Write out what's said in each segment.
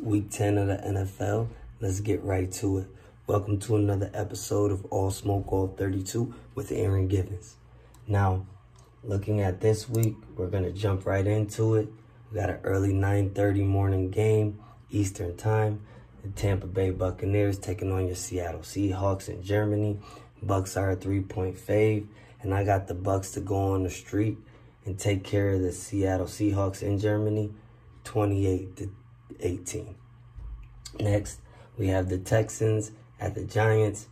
Week 10 of the NFL. Let's get right to it. Welcome to another episode of All Smoke, All 32 with Aaron Givens. Now, looking at this week, we're going to jump right into it. We got an early 9:30 morning game, Eastern Time. The Tampa Bay Buccaneers taking on your Seattle Seahawks in Germany. Bucks are a 3-point fave, and I got the Bucks to go on the street and take care of the Seattle Seahawks in Germany, 28-18. Next, we have the Texans at the Giants.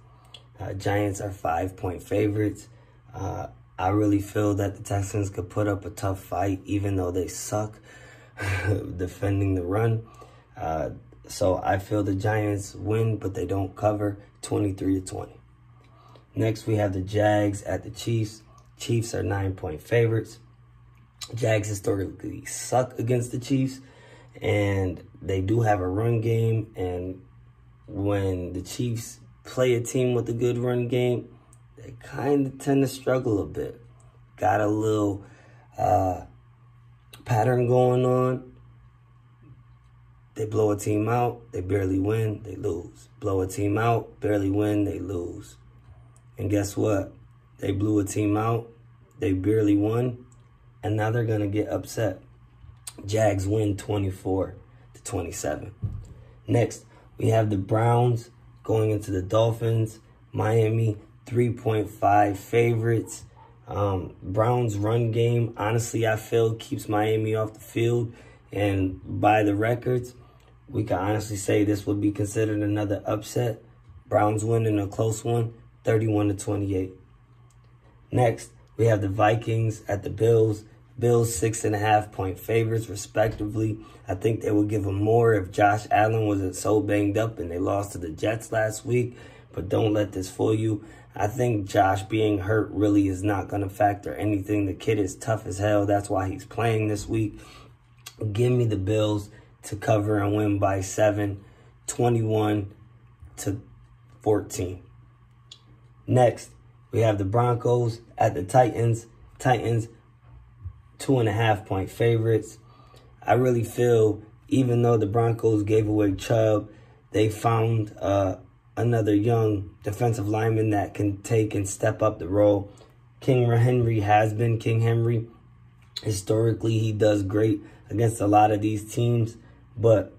Giants are 5-point favorites. I really feel that the Texans could put up a tough fight, even though they suck defending the run. So I feel the Giants win, but they don't cover, 23-20. Next, we have the Jags at the Chiefs. Chiefs are 9-point favorites. Jags historically suck against the Chiefs, and they do have a run game. And when the Chiefs play a team with a good run game, they kind of tend to struggle a bit. Got a little pattern going on. They blow a team out, they barely win, they lose. Blow a team out, barely win, they lose. And guess what? They blew a team out, they barely won, and now they're going to get upset. Jags win 24-27. Next, we have the Browns going into the Dolphins. Miami, 3.5 favorites. Browns run game, honestly, I feel keeps Miami off the field. And by the records, we can honestly say this would be considered another upset. Browns win in a close one, 31-28. Next, we have the Vikings at the Bills. Bills 6.5-point favorites, respectively. I think they would give them more if Josh Allen wasn't so banged up and they lost to the Jets last week. But don't let this fool you. I think Josh being hurt really is not going to factor anything. The kid is tough as hell. That's why he's playing this week. Give me the Bills to cover and win by 7, 21-14. Next, we have the Broncos at the Titans. Titans, 2.5-point favorites. I really feel, even though the Broncos gave away Chubb, they found another young defensive lineman that can take and step up the role. King Henry has been King Henry. Historically, he does great against a lot of these teams, but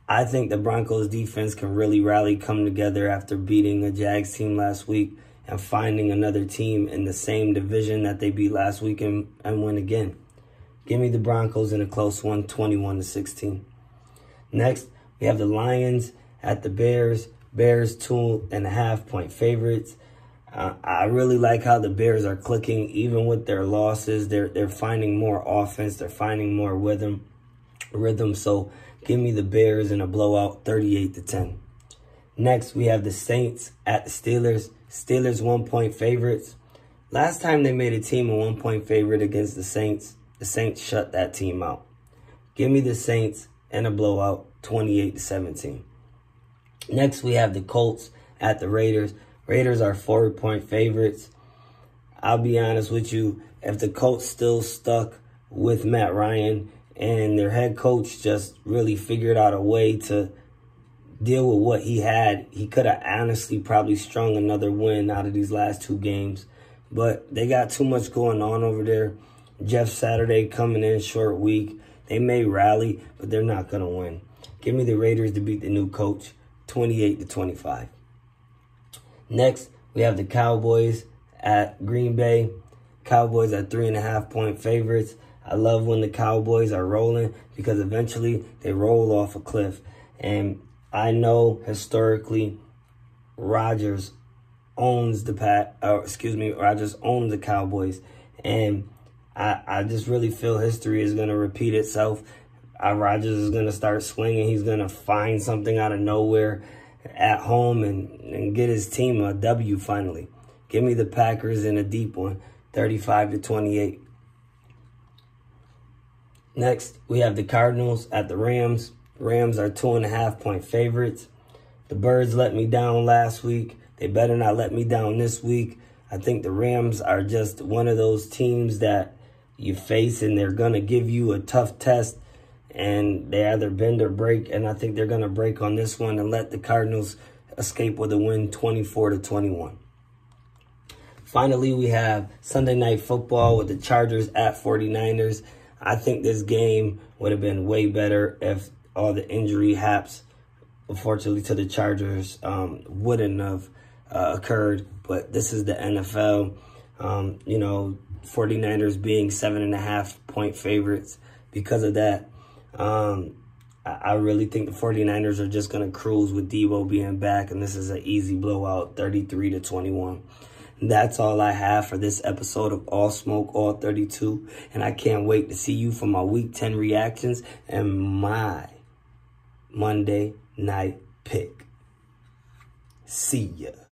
I think the Broncos defense can really rally, come together after beating a Jags team last week and finding another team in the same division that they beat last week and win again. Give me the Broncos in a close one, 21-16. Next, we have the Lions at the Bears. Bears 2.5-point favorites. I really like how the Bears are clicking, even with their losses. They're finding more offense. They're finding more rhythm. So give me the Bears in a blowout, 38-10. Next, we have the Saints at the Steelers. Steelers 1-point favorites. Last time they made a team a 1-point favorite against the Saints shut that team out. Give me the Saints in a blowout, 28-17. Next, we have the Colts at the Raiders. Raiders are 4-point favorites. I'll be honest with you, if the Colts still stuck with Matt Ryan and their head coach just really figured out a way to deal with what he had, he could have honestly probably strung another win out of these last 2 games. But they got too much going on over there. Jeff Saturday coming in short week. They may rally, but they're not going to win. Give me the Raiders to beat the new coach, 28-25. Next, we have the Cowboys at Green Bay. Cowboys are 3.5-point favorites. I love when the Cowboys are rolling because eventually they roll off a cliff. And I know historically Rodgers owns the Cowboys. And I just really feel history is going to repeat itself. Rodgers is going to start swinging. He's going to find something out of nowhere at home and get his team a W finally. Give me the Packers in a deep one, 35-28. Next, we have the Cardinals at the Rams. Rams are 2.5-point favorites. The Birds let me down last week. They better not let me down this week. I think the Rams are just one of those teams that you face and they're going to give you a tough test. and they either bend or break, and I think they're going to break on this one and let the Cardinals escape with a win 24-21. Finally, we have Sunday Night Football with the Chargers at 49ers. I think this game would have been way better if all the injury haps, unfortunately, to the Chargers wouldn't have occurred. But this is the NFL. 49ers being 7.5-point favorites. Because of that, I really think the 49ers are just going to cruise with Debo being back. And this is an easy blowout, 33-21. That's all I have for this episode of All Smoke, All 32. And I can't wait to see you for my Week 10 reactions and my Monday night pick. See ya.